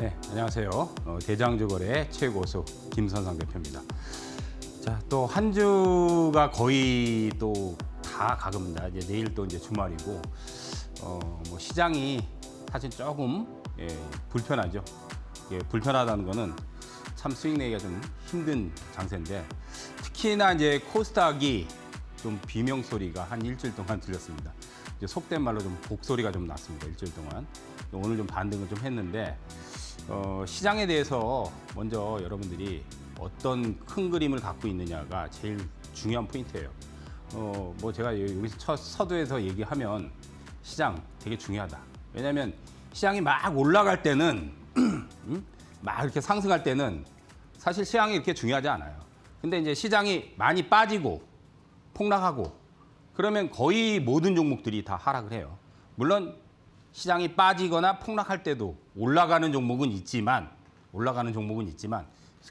네, 안녕하세요. 대장주거래 최고수 김선상 대표입니다. 자, 또 한 주가 거의 또 다 가겁니다. 이제 내일 또 이제 주말이고, 뭐 시장이 사실 조금 불편하죠. 불편하다는 거는 참 수익 내기가 좀 힘든 장세인데, 특히나 이제 코스닥이 좀 비명 소리가 한 일주일 동안 들렸습니다. 이제 속된 말로 좀 곡소리가 좀 났습니다. 일주일 동안. 오늘 좀 반등을 좀 했는데, 시장에 대해서 먼저 여러분들이 어떤 큰 그림을 갖고 있느냐가 제일 중요한 포인트예요. 뭐 제가 여기서 첫 서두에서 얘기하면 시장 되게 중요하다. 왜냐하면 시장이 막 올라갈 때는 막 이렇게 상승할 때는 사실 시장이 이렇게 중요하지 않아요. 근데 이제 시장이 많이 빠지고 폭락하고 그러면 거의 모든 종목들이 다 하락을 해요. 물론 시장이 빠지거나 폭락할 때도 올라가는 종목은 있지만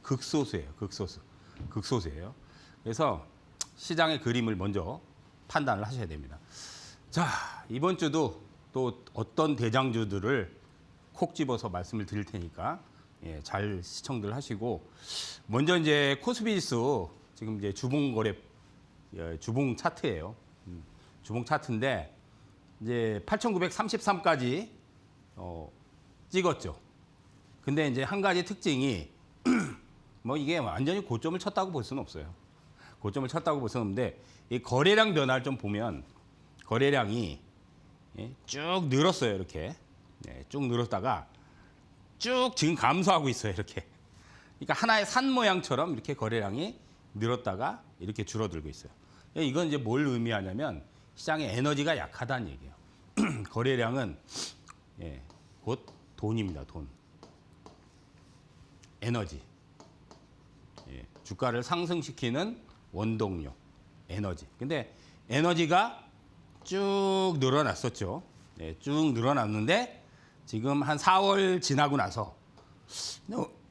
극소수예요. 극소수예요. 그래서 시장의 그림을 먼저 판단을 하셔야 됩니다. 자, 이번 주도 또 어떤 대장주들을 콕 집어서 말씀을 드릴 테니까 잘 시청들 하시고, 먼저 이제 코스피 지수 지금 이제 주봉 거래 주봉 차트예요. 주봉 차트인데 이제 8,933까지 찍었죠. 근데 이제 한 가지 특징이 뭐 이게 완전히 고점을 쳤다고 볼 수는 없어요. 고점을 쳤다고 볼 수는 없는데, 이 거래량 변화를 좀 보면 거래량이 쭉 늘었어요. 이렇게 쭉 늘었다가 쭉 지금 감소하고 있어요. 이렇게. 그러니까 하나의 산 모양처럼 이렇게 거래량이 늘었다가 이렇게 줄어들고 있어요. 이건 이제 뭘 의미하냐면 시장의 에너지가 약하다는 얘기예요. 거래량은 곧 돈입니다. 돈. 에너지. 주가를 상승시키는 원동력. 에너지. 근데 에너지가 쭉 늘어났었죠. 쭉 늘어났는데 지금 한 4월 지나고 나서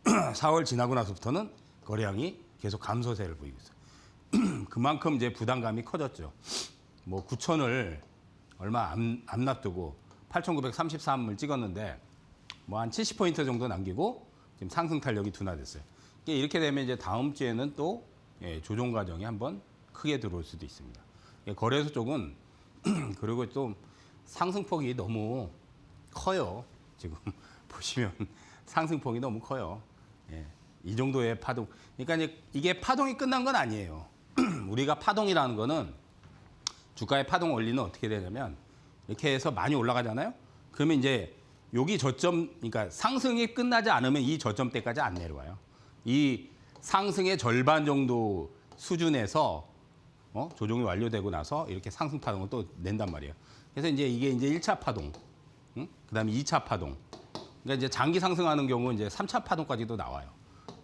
4월 지나고 나서부터는 거래량이 계속 감소세를 보이고 있어요. 그만큼 이제 부담감이 커졌죠. 뭐 9천을 얼마 안 놔두고 8,933을 찍었는데 뭐 한 70포인트 정도 남기고 지금 상승 탄력이 둔화됐어요. 이렇게 되면 이제 다음 주에는 또 조정 과정이 한번 크게 들어올 수도 있습니다. 거래소 쪽은 그리고 또 상승폭이 너무 커요. 지금 보시면 상승폭이 너무 커요. 이 정도의 파동. 그러니까 이제 이게 파동이 끝난 건 아니에요. 우리가 파동이라는 거는 주가의 파동 원리는 어떻게 되냐면 이렇게 해서 많이 올라가잖아요. 그러면 이제 여기 저점, 그러니까 상승이 끝나지 않으면 이 저점대까지 안 내려와요. 이 상승의 절반 정도 수준에서 조정이 완료되고 나서 이렇게 상승 파동을 또 낸단 말이에요. 그래서 이제 이게 이제 1차 파동, 그다음에 2차 파동. 그러니까 이제 장기 상승하는 경우 이제 3차 파동까지도 나와요.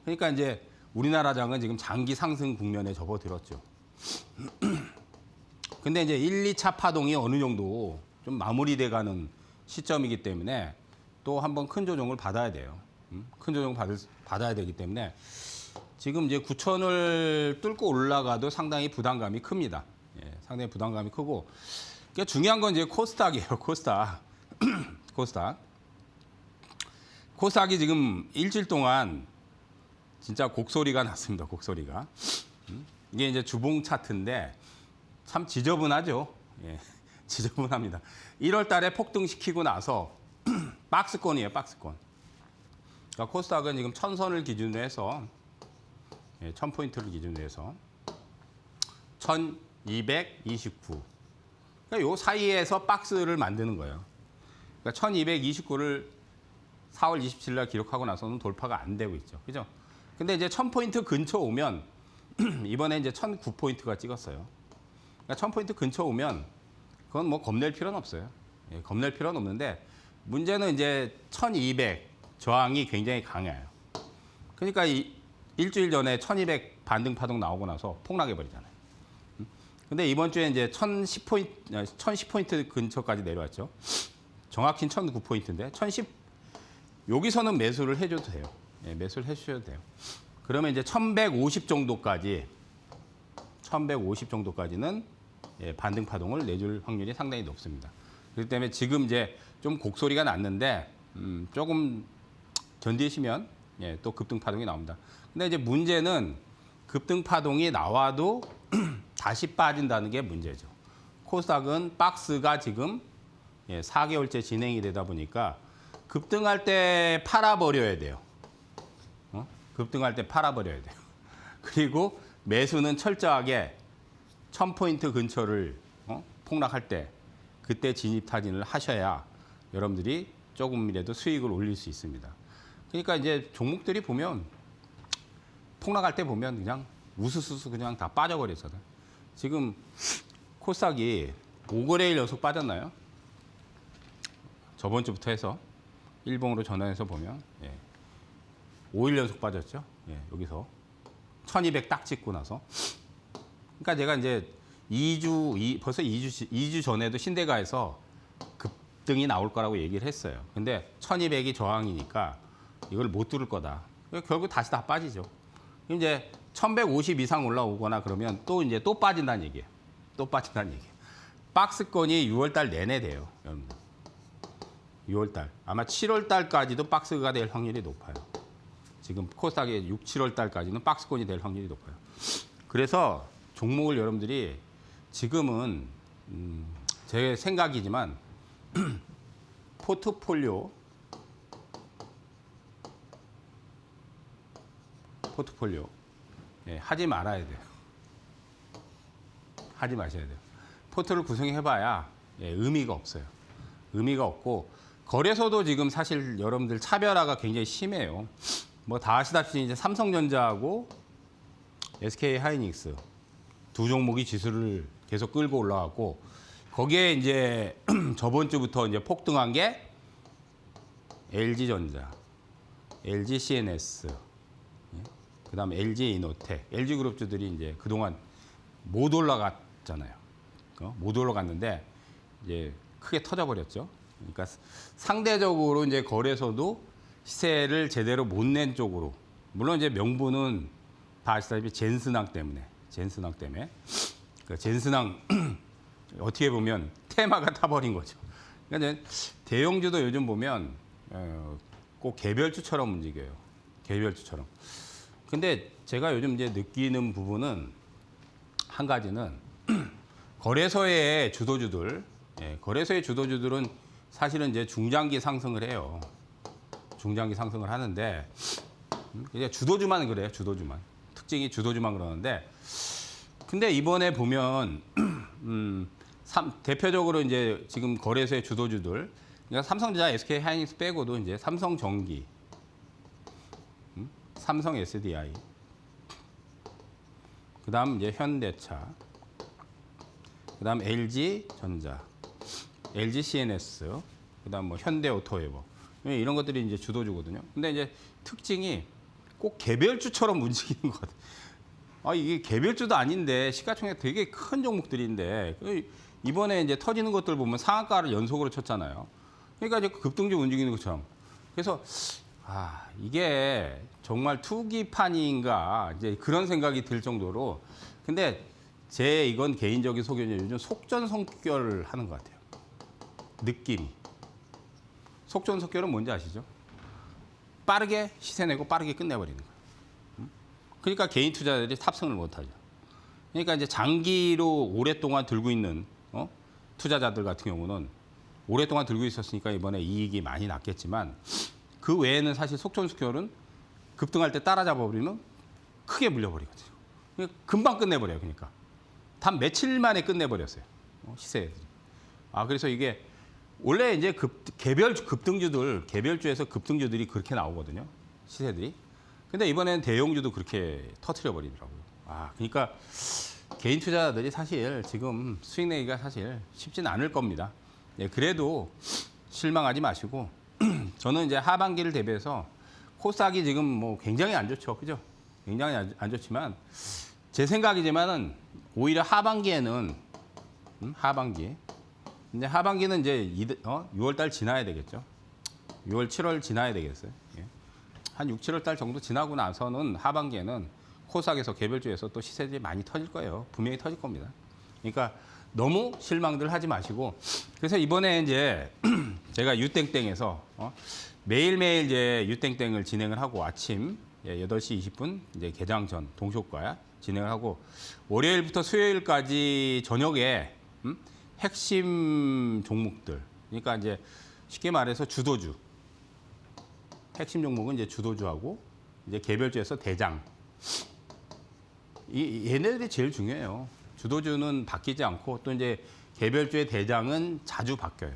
그러니까 이제 우리나라 장은 지금 장기 상승 국면에 접어들었죠. 근데 이제 1, 2차 파동이 어느 정도 좀 마무리돼 가는 시점이기 때문에 또 한번 큰 조정을 받아야 돼요. 큰 조정 받아야 되기 때문에 지금 이제 9천을 뚫고 올라가도 상당히 부담감이 큽니다. 상당히 부담감이 크고, 그러니까 중요한 건 이제 코스닥이에요. 코스닥. 코스닥이 지금 일주일 동안 진짜 곡소리가 났습니다. 곡소리가. 이게 이제 주봉 차트인데 참 지저분하죠. 지저분합니다. 1월 달에 폭등시키고 나서 박스권이에요. 박스권. 그러니까 코스닥은 지금 1000선을 기준으로 해서 1000포인트를 기준으로 해서 1229. 그러니까 요 사이에서 박스를 만드는 거예요. 그러니까 1229를 4월 27일 날 기록하고 나서는 돌파가 안 되고 있죠. 그죠? 근데 이제 1000포인트 근처 오면 이번에 이제 1009포인트가 찍었어요. 그러니까 1000포인트 근처 오면 그건 뭐 겁낼 필요는 없어요. 겁낼 필요는 없는데 문제는 이제 1200 저항이 굉장히 강해요. 그러니까 일주일 전에 1200 반등 파동 나오고 나서 폭락해 버리잖아요. 근데 이번 주에 이제 1010포인트 근처까지 내려왔죠. 정확히는 1009포인트인데 1010 여기서는 매수를 해줘도 돼요. 매수를 해주셔도 돼요. 그러면 이제 1150 정도까지는 반등 파동을 내줄 확률이 상당히 높습니다. 그렇기 때문에 지금 이제 좀 곡소리가 났는데 조금 견디시면 예, 또 급등 파동이 나옵니다. 근데 이제 문제는 급등 파동이 나와도 다시 빠진다는 게 문제죠. 코스닥은 박스가 지금 4개월째 진행이 되다 보니까 급등할 때 팔아버려야 돼요. 급등할 때 팔아버려야 돼요. 그리고 매수는 철저하게 1000포인트 근처를 폭락할 때 그때 진입 타진을 하셔야 여러분들이 조금이라도 수익을 올릴 수 있습니다. 그러니까 이제 종목들이 보면 폭락할 때 보면 그냥 우수수수 그냥 다 빠져버리잖아요. 지금 코스닥이 5거래일 연속 빠졌나요? 저번 주부터 해서 일봉으로 전환해서 보면 5일 연속 빠졌죠. 여기서 1200 딱 찍고 나서. 그러니까 제가 이제 벌써 2주 전에도 신대가에서 급등이 나올 거라고 얘기를 했어요. 근데 1200이 저항이니까 이걸 못 뚫을 거다. 결국 다시 다 빠지죠. 이제 1150 이상 올라오거나 그러면 또 빠진다는 얘기예요. 또 빠진다는 얘기예요. 박스권이 6월달 내내 돼요, 여러분들. 6월달. 아마 7월달까지도 박스가 될 확률이 높아요. 지금 코스닥의 6, 7월달까지는 박스권이 될 확률이 높아요. 그래서 종목을 여러분들이 지금은 제 생각이지만 포트폴리오 하지 말아야 돼요. 하지 마셔야 돼요. 포트를 구성해봐야 의미가 없어요. 의미가 없고 거래소도 지금 사실 여러분들 차별화가 굉장히 심해요. 뭐 다 아시다시피 이제 삼성전자하고 SK 하이닉스 두 종목이 지수를 계속 끌고 올라갔고 거기에 이제 저번 주부터 이제 폭등한 게 LG전자, LG CNS, 그다음에 LG 이노텍, LG 그룹주들이 이제 그동안 못 올라갔잖아요. 못 올라갔는데 이제 크게 터져버렸죠. 그러니까 상대적으로 이제 거래소도 시세를 제대로 못 낸 쪽으로, 물론 이제 명분은 다 아시다시피 젠스낭 때문에 그 젠스낭 어떻게 보면 테마가 타버린 거죠. 그러니까 이제 대형주도 요즘 보면 꼭 개별주처럼 움직여요. 개별주처럼. 근데 제가 요즘 이제 느끼는 부분은 한 가지는 거래소의 주도주들은 사실은 이제 중장기 상승을 해요. 중장기 상승을 하는데 이제 주도주만 그래요. 주도주만. 특징이 주도주만 그러는데 근데 이번에 보면 대표적으로 이제 지금 거래소의 주도주들 그러니까 삼성전자, SK 하이닉스 빼고도 이제 삼성전기, 삼성 SDI, 그다음 이제 현대차, 그다음 LG전자, LG CNS, 그다음 뭐 현대오토웨버 이런 것들이 이제 주도주거든요. 근데 이제 특징이 꼭 개별주처럼 움직이는 것 같아요. 이게 개별주도 아닌데 시가총액 되게 큰 종목들인데 이번에 이제 터지는 것들 보면 상한가를 연속으로 쳤잖아요. 그러니까 이제 급등주 움직이는 것처럼. 그래서 이게 정말 투기판인가 이제 그런 생각이 들 정도로. 근데 이건 개인적인 소견이 요즘 속전속결을 하는 것 같아요. 느낌이. 속전속결은 뭔지 아시죠? 빠르게 시세 내고 빠르게 끝내버리는 거예요. 그러니까 개인 투자자들이 탑승을 못하죠. 그러니까 이제 장기로 오랫동안 들고 있는 투자자들 같은 경우는 오랫동안 들고 있었으니까 이번에 이익이 많이 났겠지만 그 외에는 사실 속전속결은 급등할 때 따라잡아버리면 크게 물려버리거든요. 그러니까 금방 끝내버려요. 그러니까 단 며칠 만에 끝내버렸어요. 시세들이. 그래서 이게 원래 이제 개별주에서 급등주들이 그렇게 나오거든요. 시세들이. 근데 이번에는 대형주도 그렇게 터트려 버리더라고요. 그러니까 개인 투자자들이 사실 지금 수익 내기가 사실 쉽지는 않을 겁니다. 그래도 실망하지 마시고 저는 이제 하반기를 대비해서 코스닥이 지금 뭐 굉장히 안 좋죠. 그죠? 굉장히 안 좋지만 제 생각이지만은 오히려 하반기에는 이제 하반기는 이제 6월 달 지나야 되겠죠. 6월, 7월 지나야 되겠어요. 한 6, 7월 달 정도 지나고 나서는 하반기에는 코스닥에서 개별주에서 또 시세들이 많이 터질 거예요. 분명히 터질 겁니다. 그러니까 너무 실망들 하지 마시고. 그래서 이번에 이제 제가 유땡땡에서 매일매일 이제 유땡땡을 진행을 하고 아침 8시 20분 이제 개장 전 동시효과 진행을 하고 월요일부터 수요일까지 저녁에 핵심 종목들. 그러니까 이제 쉽게 말해서 주도주. 핵심 종목은 이제 주도주하고 이제 개별주에서 대장. 얘네들이 제일 중요해요. 주도주는 바뀌지 않고 또 이제 개별주의 대장은 자주 바뀌어요.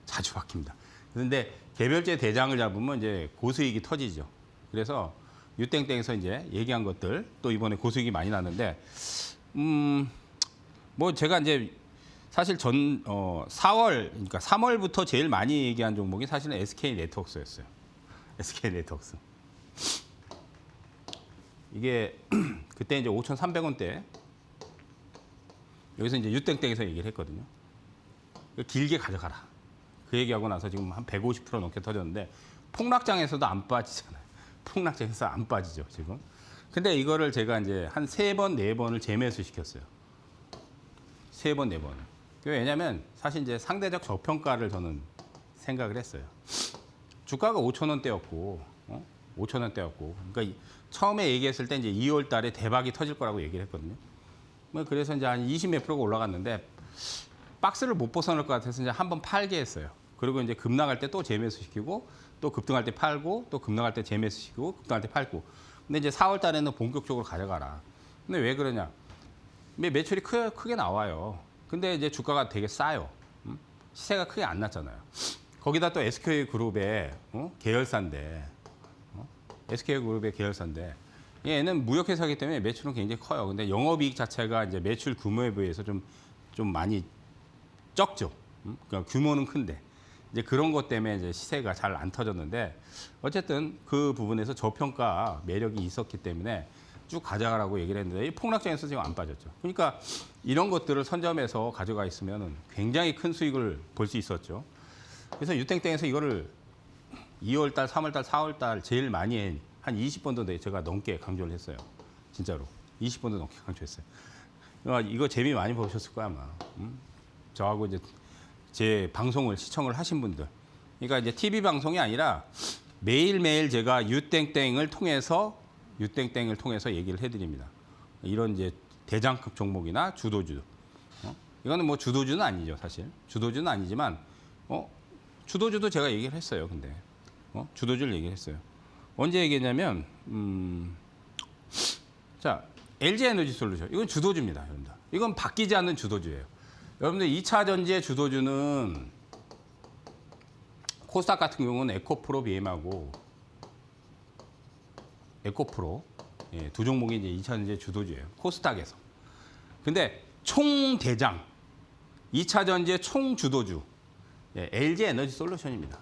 자주 바뀝니다. 그런데 개별주의 대장을 잡으면 이제 고수익이 터지죠. 그래서 유땡땡에서 이제 얘기한 것들 또 이번에 고수익이 많이 났는데 뭐 제가 이제 사실 4월 그러니까 3월부터 제일 많이 얘기한 종목이 사실은 SK 네트워크스였어요. SK 네트워크스. 이게 그때 이제 5,300원대 여기서 이제 유땡땡에서 얘기를 했거든요. 길게 가져가라. 그 얘기하고 나서 지금 한 150% 넘게 터졌는데 폭락장에서도 안 빠지잖아요. 폭락장에서 안 빠지죠, 지금. 근데 이거를 제가 이제 한 3번, 4번을 재매수 시켰어요. 3번, 4번을. 왜냐면 사실 이제 상대적 저평가를 저는 생각을 했어요. 주가가 5,000원대였고, 5,000원대였고. 그러니까 처음에 얘기했을 때 이제 2월 달에 대박이 터질 거라고 얘기를 했거든요. 뭐 그래서 이제 한 20몇 프로가 올라갔는데 박스를 못 벗어날 것 같아서 이제 한번 팔게 했어요. 그리고 이제 급락할 때 또 재매수 시키고 또 급등할 때 팔고 또 급락할 때 재매수 시키고 급등할 때 팔고. 근데 이제 4월 달에는 본격적으로 가져가라. 근데 왜 그러냐? 매출이 크게 나와요. 근데 이제 주가가 되게 싸요. 시세가 크게 안 났잖아요. 거기다 또 SK그룹의 계열사인데 SK그룹의 계열사인데 얘는 무역회사이기 때문에 매출은 굉장히 커요. 근데 영업이익 자체가 이제 매출 규모에 비해서 좀 많이 적죠. 그러니까 규모는 큰데 이제 그런 것 때문에 이제 시세가 잘 안 터졌는데 어쨌든 그 부분에서 저평가 매력이 있었기 때문에 쭉 가져가라고 얘기를 했는데 이 폭락장에서 지금 안 빠졌죠. 그러니까 이런 것들을 선점해서 가져가 있으면 굉장히 큰 수익을 볼 수 있었죠. 그래서 유땡땡에서 이거를 2월 달, 3월 달, 4월 달 제일 많이 한 20번도 제가 넘게 강조를 했어요. 진짜로. 20번도 넘게 강조했어요. 이거 재미 많이 보셨을 거야, 아마. 저하고 이제 제 방송을 시청을 하신 분들. 그러니까 이제 TV 방송이 아니라 매일매일 제가 유땡땡을 통해서 얘기를 해드립니다. 이런 이제 대장급 종목이나 주도주. 이거는 뭐 주도주는 아니죠, 사실. 주도주는 아니지만, 주도주도 제가 얘기를 했어요, 근데. 주도주를 얘기를 했어요. 언제 얘기했냐면, 자, LG에너지솔루션. 이건 주도주입니다, 여러분들. 이건 바뀌지 않는 주도주예요. 여러분들 2차 전지의 주도주는 코스닥 같은 경우는 에코프로 BM하고 에코프로 두 종목이 이제 2차 전지의 주도주예요. 코스닥에서. 근데 총대장 2차 전지의 총주도주 LG에너지솔루션입니다.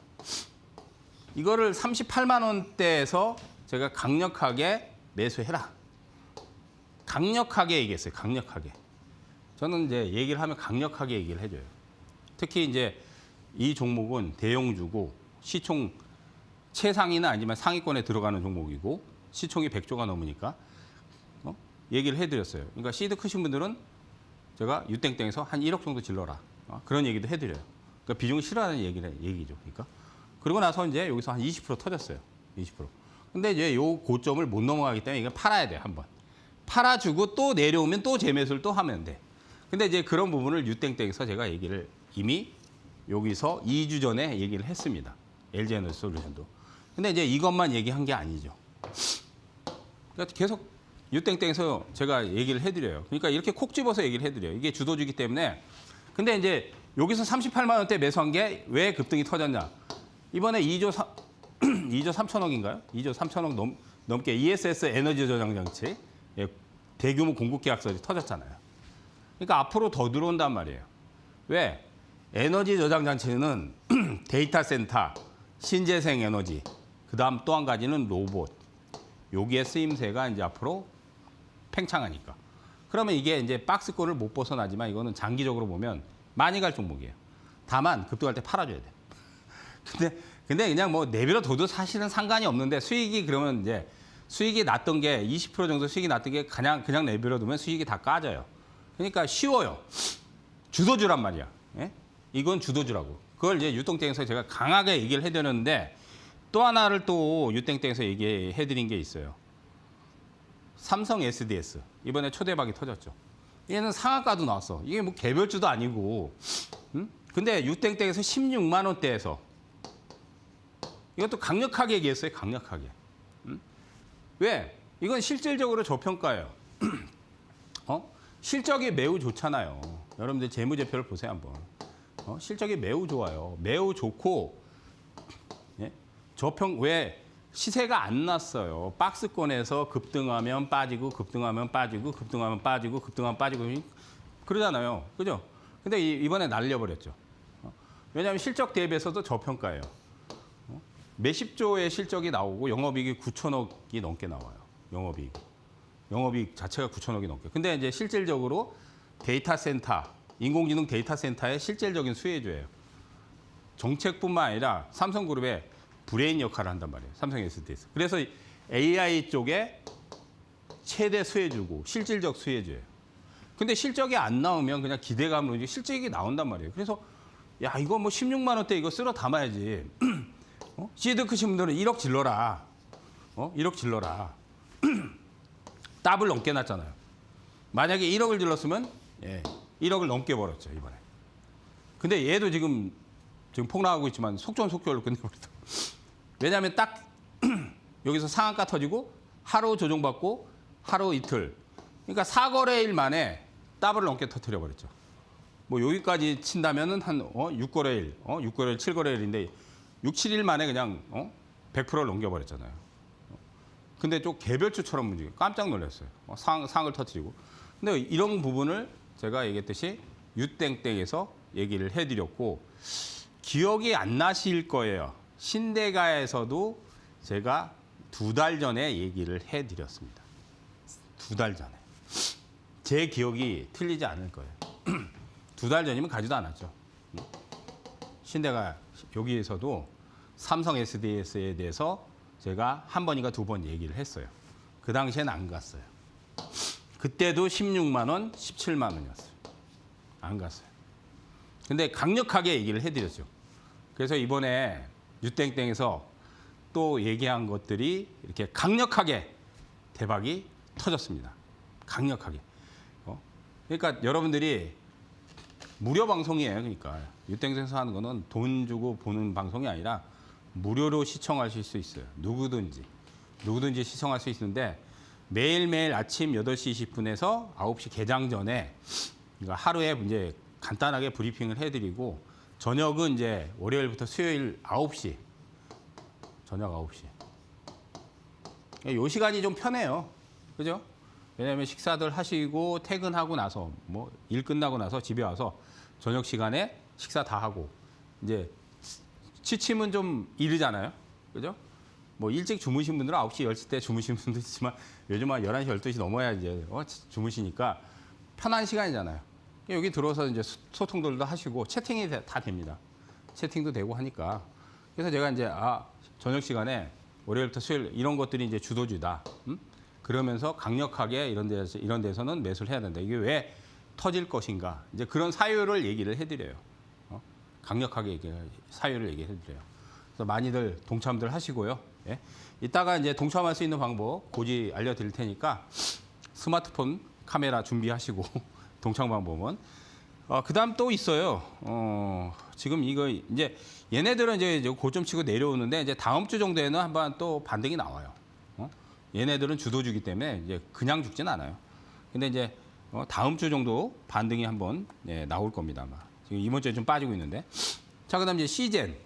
이거를 38만 원대에서 제가 강력하게 매수해라. 강력하게 얘기했어요. 강력하게. 저는 이제 얘기를 하면 강력하게 얘기를 해줘요. 특히 이제 이 종목은 대형주고 시총 최상위는 아니지만 상위권에 들어가는 종목이고 시총이 100조가 넘으니까 얘기를 해드렸어요. 그러니까 시드 크신 분들은 제가 유땡땡에서 한 1억 정도 질러라. 그런 얘기도 해드려요. 그러니까 비중을 싫어하는 얘기죠. 그러니까. 그러고 나서 이제 여기서 한 20% 터졌어요. 20%. 근데 이제 요 고점을 못 넘어가기 때문에 이걸 팔아야 돼요. 한번. 팔아주고 또 내려오면 또 재매수를 또 하면 돼. 근데 이제 그런 부분을 유땡땡에서 제가 얘기를 이미 여기서 2주 전에 얘기를 했습니다. LG에너지솔루션도. 근데 이제 이것만 얘기한 게 아니죠. 그러니까 계속 유땡땡에서 제가 얘기를 해드려요. 그러니까 이렇게 콕 집어서 얘기를 해드려요. 이게 주도주기 때문에. 근데 이제 여기서 38만 원대 매수한 게 왜 급등이 터졌냐. 이번에 2조 3천억인가요? 2조 3천억 넘게 ESS 에너지 저장 장치 대규모 공급 계약서이 터졌잖아요. 그러니까 앞으로 더 들어온단 말이에요. 왜? 에너지 저장 장치는 데이터 센터, 신재생 에너지, 그다음 또 한 가지는 로봇. 여기에 쓰임새가 이제 앞으로 팽창하니까. 그러면 이게 이제 박스권을 못 벗어나지만 이거는 장기적으로 보면 많이 갈 종목이에요. 다만 급등할 때 팔아줘야 돼. 근데 그냥 뭐 내버려둬도 사실은 상관이 없는데 수익이 그러면 이제 수익이 났던 게 20% 정도 수익이 났던 게 그냥 내버려두면 수익이 다 까져요. 그러니까 쉬워요. 주도주란 말이야. 예? 이건 주도주라고. 그걸 이제 유땡땡에서 제가 강하게 얘기를 해드렸는데 또 하나를 또 유땡땡에서 얘기해드린 게 있어요. 삼성 SDS 이번에 초대박이 터졌죠. 얘는 상한가도 나왔어. 이게 뭐 개별주도 아니고, 근데 유땡땡에서 16만 원대에서 이것도 강력하게 얘기했어요. 강력하게. 왜? 이건 실질적으로 저평가예요. 실적이 매우 좋잖아요. 여러분들 재무제표를 보세요 한번. 실적이 매우 좋아요. 매우 좋고, 예? 왜 시세가 안 났어요. 박스권에서 급등하면 빠지고, 급등하면 빠지고, 급등하면 빠지고, 급등하면 빠지고 그러잖아요. 그죠? 근데 이번에 날려버렸죠. 왜냐하면 실적 대비해서도 저평가예요. 몇십 조의 실적이 나오고 영업이익이 9천억이 넘게 나와요. 영업이익 자체가 9천억이 넘게. 근데 이제 실질적으로 데이터 센터, 인공지능 데이터 센터의 실질적인 수혜주예요. 정책뿐만 아니라 삼성그룹의 브레인 역할을 한단 말이에요. 삼성 SDS. 그래서 AI 쪽에 최대 수혜주고 실질적 수혜주예요. 근데 실적이 안 나오면 그냥 기대감으로 이제 실적이 나온단 말이에요. 그래서 야 이거 뭐 16만 원대 이거 쓸어 담아야지. 시드 크신 분들은 1억 질러라. 1억 질러라. 더블 넘게 났잖아요. 만약에 1억을 질렀으면 1억을 넘게 벌었죠 이번에. 근데 얘도 지금 폭락하고 있지만 속전속결로 끝내버렸다. 왜냐하면 딱 여기서 상한가 터지고 하루 조정받고 하루 이틀. 그러니까 4거래일 만에 더블을 넘게 터뜨려 버렸죠. 뭐 여기까지 친다면은 한 6거래일, 6거래일, 7거래일인데 6, 7일 만에 그냥 100%를 넘겨버렸잖아요. 근데 좀 개별주처럼 움직여 깜짝 놀랐어요. 상을 터뜨리고. 근데 이런 부분을 제가 얘기했듯이 유땡땡에서 얘기를 해드렸고 기억이 안 나실 거예요. 신대가에서도 제가 2달 전에 얘기를 해드렸습니다. 2달 전에. 제 기억이 틀리지 않을 거예요. 2달 전이면 가지도 않았죠. 신대가 여기에서도 삼성 SDS에 대해서 제가 한 번인가 두 번 얘기를 했어요. 그 당시엔 안 갔어요. 그때도 16만 원, 17만 원이었어요. 안 갔어요. 근데 강력하게 얘기를 해드렸죠. 그래서 이번에 유땡땡에서 또 얘기한 것들이 이렇게 강력하게 대박이 터졌습니다. 강력하게. 그러니까 여러분들이 무료 방송이에요. 그러니까 유땡땡에서 하는 거는 돈 주고 보는 방송이 아니라 무료로 시청하실 수 있어요. 누구든지 시청할 수 있는데 매일매일 아침 8시 20분에서 9시 개장 전에 하루에 이제 간단하게 브리핑을 해드리고 저녁은 이제 월요일부터 수요일 9시 저녁 9시 이 시간이 좀 편해요. 그죠? 왜냐하면 식사들 하시고 퇴근하고 나서 뭐 일 끝나고 나서 집에 와서 저녁 시간에 식사 다 하고 이제 취침은 좀 이르잖아요. 그죠? 뭐 일찍 주무신 분들은 9시, 10시 때 주무시는 분도 있지만 요즘 한 11시, 12시 넘어야 이제 주무시니까 편한 시간이잖아요. 여기 들어서 이제 소통들도 하시고 채팅이 다 됩니다. 채팅도 되고 하니까. 그래서 제가 이제 저녁 시간에 월요일부터 수요일 이런 것들이 이제 주도주다. 그러면서 강력하게 이런 데서는 매수를 해야 된다. 이게 왜 터질 것인가? 이제 그런 사유를 얘기를 해드려요. 강력하게 사유를 얘기해드려요. 그래서 많이들 동참들 하시고요. 예. 이따가 이제 동참할 수 있는 방법 고지 알려드릴 테니까 스마트폰 카메라 준비하시고 동참 방법은. 그다음 또 있어요. 지금 이거 이제 얘네들은 이제 고점 치고 내려오는데 이제 다음 주 정도에는 한번 또 반등이 나와요. 얘네들은 주도주기 때문에 이제 그냥 죽진 않아요. 근데 이제 다음 주 정도 반등이 한번 나올 겁니다. 아마. 지금 이번 주에 좀 빠지고 있는데. 자, 그다음 이제 시젠.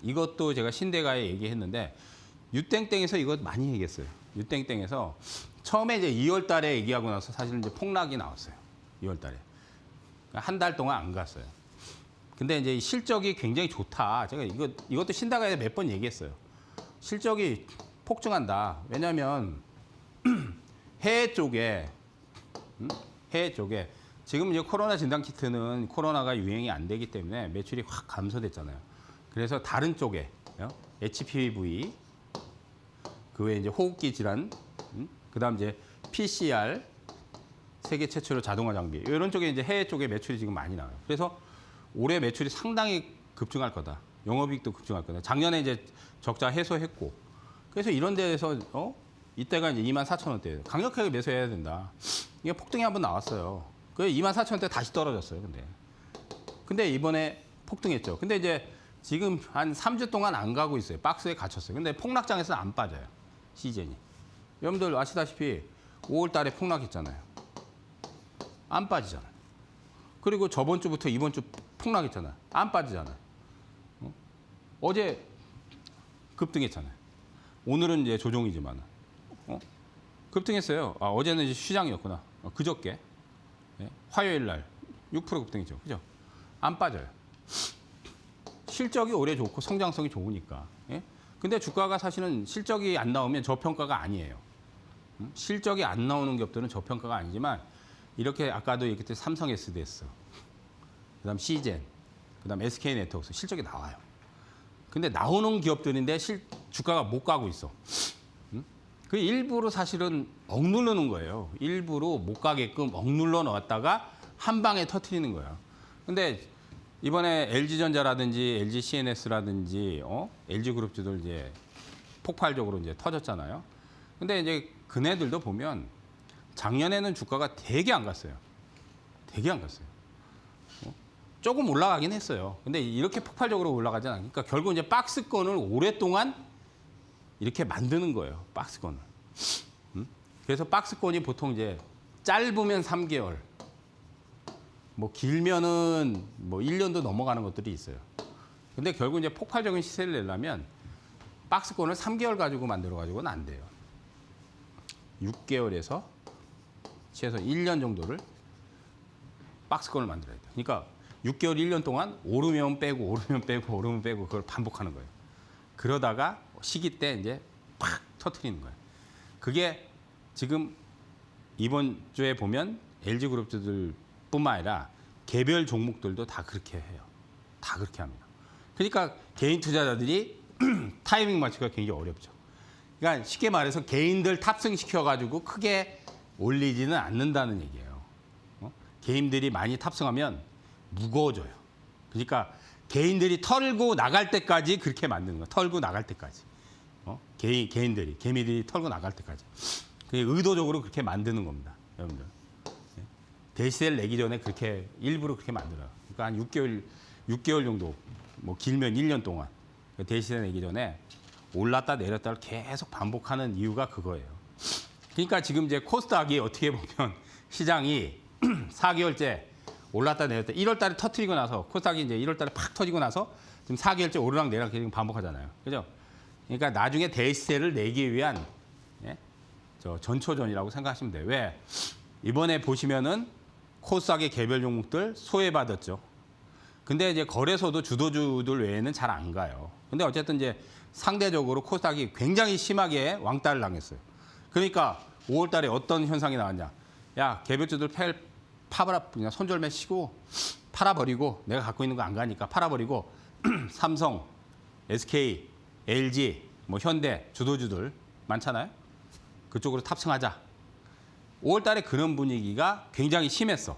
이것도 제가 신대가에 얘기했는데 유땡땡에서 이거 많이 얘기했어요. 유땡땡에서 처음에 이제 2월 달에 얘기하고 나서 사실 이제 폭락이 나왔어요. 2월 달에. 한 달 동안 안 갔어요. 근데 이제 실적이 굉장히 좋다. 제가 이것도 신대가에 몇 번 얘기했어요. 실적이 폭증한다. 왜냐하면 해외 쪽에 지금 이제 코로나 진단 키트는 코로나가 유행이 안 되기 때문에 매출이 확 감소됐잖아요. 그래서 다른 쪽에 HPV 그 외에 이제 호흡기 질환, 그다음 이제 PCR 세계 최초로 자동화 장비. 이런 쪽에 이제 해외 쪽에 매출이 지금 많이 나와요. 그래서 올해 매출이 상당히 급증할 거다. 영업이익도 급증할 거다. 작년에 이제 적자 해소했고. 그래서 이런 데에서 이때가 이제 24,000원대. 강력하게 매수해야 된다. 이게 폭등이 한번 나왔어요. 그 24,000원대 다시 떨어졌어요. 근데 이번에 폭등했죠. 근데 이제 지금 한 3주 동안 안 가고 있어요. 박스에 갇혔어요. 근데 폭락장에서는 안 빠져요. 시젠이. 여러분들 아시다시피 5월 달에 폭락했잖아요. 안 빠지잖아요. 그리고 저번 주부터 이번 주 폭락했잖아요. 안 빠지잖아요. 어제 급등했잖아요. 오늘은 이제 조정이지만 급등했어요. 어제는 이제 시장이었구나. 그저께 화요일 날 6% 급등이죠. 그죠? 안 빠져요. 실적이 올해 좋고 성장성이 좋으니까. 근데 주가가 사실은 실적이 안 나오면 저평가가 아니에요. 실적이 안 나오는 기업들은 저평가가 아니지만 이렇게 아까도 얘기했듯이 삼성 SDS, 그다음 시젠, 그다음 SK네트워크 실적이 나와요. 근데 나오는 기업들인데 주가가 못 가고 있어. 그 일부러 사실은 억누르는 거예요. 일부러 못 가게끔 억눌러 넣었다가 한 방에 터트리는 거예요. 근데 이번에 LG전자라든지 LG CNS라든지 LG그룹주들 이제 폭발적으로 이제 터졌잖아요. 근데 이제 그네들도 보면 작년에는 주가가 되게 안 갔어요. 되게 안 갔어요. 조금 올라가긴 했어요. 근데 이렇게 폭발적으로 올라가지 않으니까 결국 이제 박스권을 오랫동안 이렇게 만드는 거예요. 박스권을. 그래서 박스권이 보통 이제 짧으면 3개월, 뭐 길면은 뭐 1년도 넘어가는 것들이 있어요. 근데 결국 이제 폭발적인 시세를 내려면 박스권을 3개월 가지고 만들어 가지고는 안 돼요. 6개월에서 최소 1년 정도를 박스권을 만들어야 돼요. 그러니까 6개월, 1년 동안 오르면 빼고, 오르면 빼고, 오르면 빼고 그걸 반복하는 거예요. 그러다가 시기 때 이제 팍 터트리는 거예요. 그게 지금 이번 주에 보면 LG그룹주들뿐만 아니라 개별 종목들도 다 그렇게 해요. 다 그렇게 합니다. 그러니까 개인 투자자들이 타이밍 맞추기가 굉장히 어렵죠. 그러니까 쉽게 말해서 개인들 탑승시켜가지고 크게 올리지는 않는다는 얘기예요. 개인들이 많이 탑승하면 무거워져요. 그러니까 개인들이 털고 나갈 때까지 그렇게 만드는 거예요. 털고 나갈 때까지. 개인들이, 개미들이 털고 나갈 때까지. 의도적으로 그렇게 만드는 겁니다. 여러분들. 대시세를 내기 전에 그렇게 일부러 그렇게 만들어요. 그러니까 한 6개월 정도, 뭐 길면 1년 동안 대시세 내기 전에 올랐다 내렸다를 계속 반복하는 이유가 그거예요. 그러니까 지금 이제 코스닥이 어떻게 보면 시장이 4개월째 올랐다 내렸다 1월 달에 터트리고 나서 코스닥이 이제 1월 달에 팍 터지고 나서 지금 4개월째 오르락 내리락 지금 반복하잖아요. 그죠? 그러니까 나중에 대시세를 내기 위한 전초전이라고 생각하시면 돼요. 왜? 이번에 보시면은 코스닥의 개별 종목들 소외받았죠. 근데 이제 거래소도 주도주들 외에는 잘 안 가요. 근데 어쨌든 이제 상대적으로 코스닥이 굉장히 심하게 왕따를 당했어요. 그러니까 5월 달에 어떤 현상이 나왔냐. 야, 개별주들 파버라, 그냥 손절매 치고 팔아버리고 내가 갖고 있는 거 안 가니까 팔아버리고 삼성, SK, LG, 뭐 현대, 주도주들 많잖아요. 그쪽으로 탑승하자. 5월 달에 그런 분위기가 굉장히 심했어.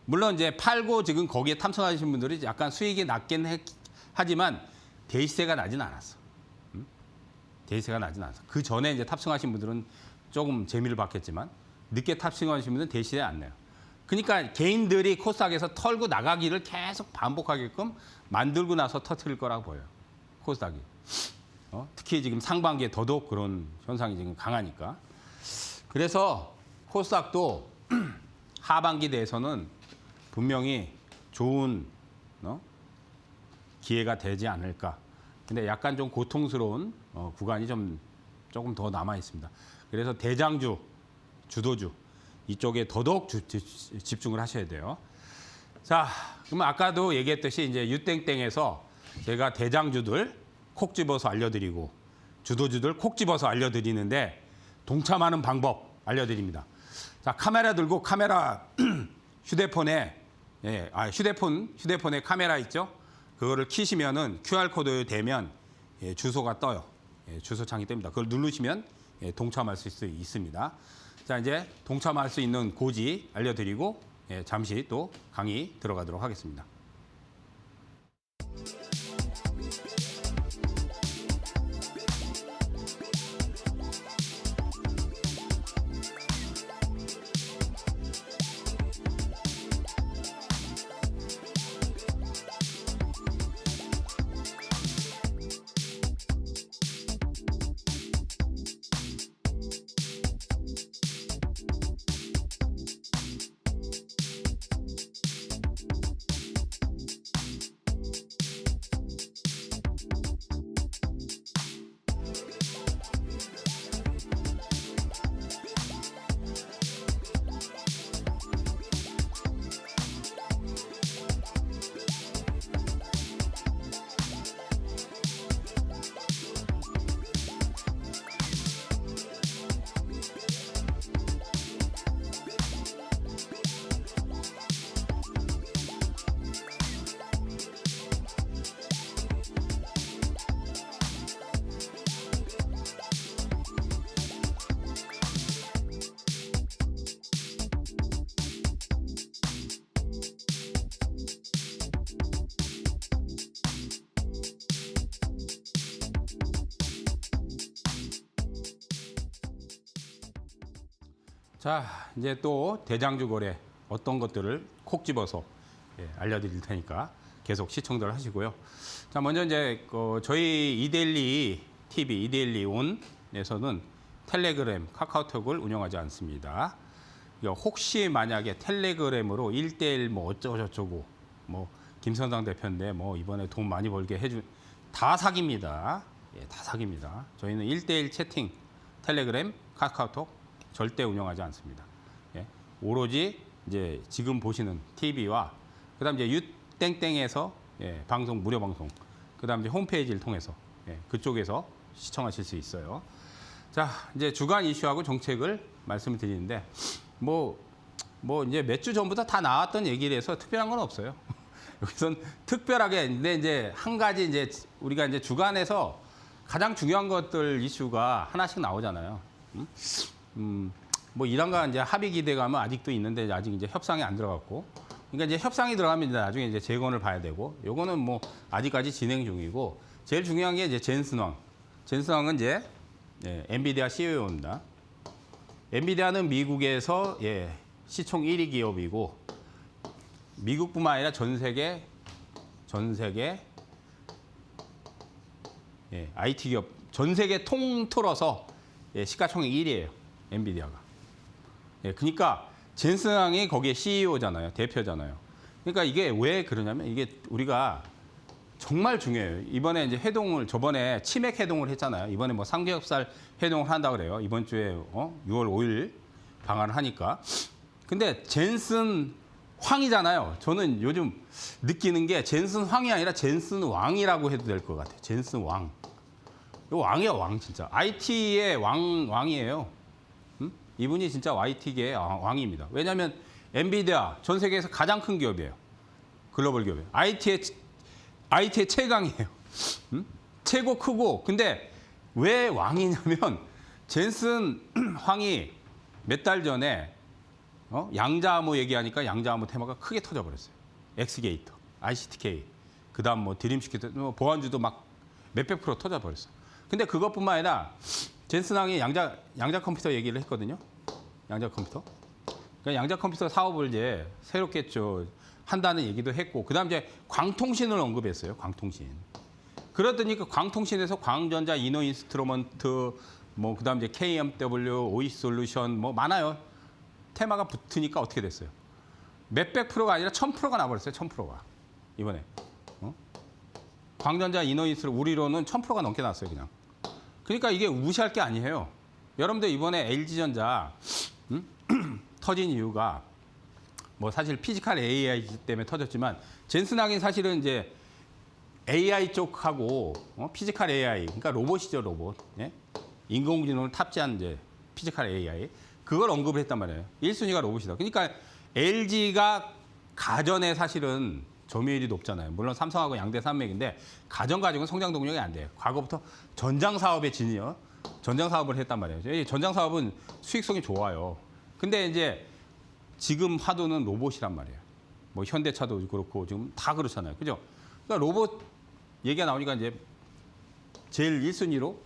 물론 이제 팔고 지금 거기에 탑승하신 분들이 약간 수익이 낮긴 하지만 대시세가 나진 않았어. 대시세가 나진 않았어. 그 전에 이제 탑승하신 분들은 조금 재미를 봤겠지만 늦게 탑승하신 분들은 대시세 안 내요. 그러니까 개인들이 코스닥에서 털고 나가기를 계속 반복하게끔 만들고 나서 터트릴 거라고 보여요. 코스닥이. 특히 지금 상반기에 더더욱 그런 현상이 지금 강하니까. 그래서 코스닥도 하반기 내에서는 분명히 좋은 기회가 되지 않을까. 근데 약간 좀 고통스러운 구간이 조금 더 남아 있습니다. 그래서 대장주, 주도주 이쪽에 더더욱 집중을 하셔야 돼요. 자, 그러면 아까도 얘기했듯이 이제 유땡땡에서 제가 대장주들 콕 집어서 알려드리고 주도주들 콕 집어서 알려드리는데 동참하는 방법 알려드립니다. 자, 카메라 들고 카메라 휴대폰에 휴대폰에 카메라 있죠? 그거를 키시면은 QR 코드 대면 주소가 떠요. 주소창이 뜹니다. 그걸 누르시면 예, 동참할 수 있습니다. 자, 이제 동참할 수 있는 고지 알려드리고 예, 잠시 또 강의 들어가도록 하겠습니다. 자, 이제 또 대장주 거래 어떤 것들을 콕 집어서 예, 알려드릴 테니까 계속 시청들 하시고요. 자, 먼저 이제 저희 이데일리 TV, 이데일리 온에서는 텔레그램, 카카오톡을 운영하지 않습니다. 혹시 만약에 텔레그램으로 1대1 뭐 어쩌고저쩌고 뭐 김선상 대표인데 뭐 이번에 돈 많이 벌게 해준 다 사기입니다. 예, 다 사기입니다. 저희는 1대1 채팅, 텔레그램, 카카오톡 절대 운영하지 않습니다. 예, 오로지 이제 지금 보시는 TV와 그다음 이제 유땡땡에서 예, 방송 무료 방송, 그다음 이제 홈페이지를 통해서 예, 그쪽에서 시청하실 수 있어요. 자, 이제 주간 이슈하고 정책을 말씀을 드리는데 뭐 이제 몇 주 전부터 다 나왔던 얘기를 해서 특별한 건 없어요. 여기선 특별하게 근데 이제 한 가지 이제 우리가 이제 주간에서 가장 중요한 것들 이슈가 하나씩 나오잖아요. 뭐 이란과 이제 합의 기대감은 아직도 있는데 아직 이제 협상이 안 들어갔고, 그러니까 이제 협상이 들어가면 이제 나중에 이제 재건을 봐야 되고, 요거는 뭐 아직까지 진행 중이고, 제일 중요한 게 이제 젠슨왕. 젠슨왕은 이제 예, 엔비디아 CEO입니다. 엔비디아는 미국에서 예, 시총 1위 기업이고, 미국뿐만 아니라 전 세계 예, IT 기업 전 세계 통틀어서 예, 시가총액 1위예요. 엔비디아가. 예, 그러니까 젠슨왕이 거기에 CEO잖아요. 대표잖아요. 그러니까 이게 왜 그러냐면 이게 우리가 정말 중요해요. 이번에 이제 저번에 치맥 회동을 했잖아요. 이번에 뭐 삼겹살 회동을 한다 그래요. 이번 주에 6월 5일 방한을 하니까. 근데 젠슨 황이잖아요. 저는 요즘 느끼는 게 젠슨 황이 아니라 젠슨 왕이라고 해도 될 것 같아요. 젠슨 왕. 이 왕이야, 왕 진짜. IT의 왕이에요. 이분이 진짜 IT계의 왕입니다. 왜냐하면 엔비디아 전 세계에서 가장 큰 기업이에요. 글로벌 기업이에요. IT의 최강이에요. 최고 크고. 근데 왜 왕이냐면 젠슨 황이 몇 달 전에 양자암호 얘기하니까 양자암호 테마가 크게 터져버렸어요. 엑스게이터, ICTK, 그다음 뭐 드림시티도 보안주도 막 몇백 프로 터져버렸어요. 근데 그것뿐만 아니라 젠슨왕이 양자 컴퓨터 얘기를 했거든요. 양자 컴퓨터. 그러니까 양자 컴퓨터 사업을 이제 새롭게 한다는 얘기도 했고, 그다음 이제 광통신을 언급했어요. 광통신. 그러더니 그 광통신에서 광전자, 이노인스트루먼트, 뭐 그다음 이제 KMW, OE솔루션 뭐 많아요. 테마가 붙으니까 어떻게 됐어요? 몇백 프로가 아니라 1000%가 나버렸어요. 1000%가 이번에. 광전자, 이노인스트루 우리로는 1000%가 넘게 났어요. 그냥. 그러니까 이게 무시할 게 아니에요. 여러분들 이번에 LG전자 터진 이유가 뭐 사실 피지컬 AI 때문에 터졌지만 젠슨왕이 사실은 이제 AI 쪽하고 피지컬 AI, 그러니까 로봇이죠, 로봇. 예? 인공지능을 탑재한 이제 피지컬 AI 그걸 언급을 했단 말이에요. 1순위가 로봇이다. 그러니까 LG가 가전에 사실은 점유율이 높잖아요. 물론 삼성하고 양대 산맥인데 가전 가지고는 성장 동력이 안 돼요. 과거부터 전장 사업에 전장 사업을 했단 말이에요. 이 전장 사업은 수익성이 좋아요. 근데 이제 지금 하도는 로봇이란 말이에요. 뭐 현대차도 그렇고 지금 다 그렇잖아요. 그죠? 그러니까 로봇 얘기가 나오니까 이제 제일 1순위로.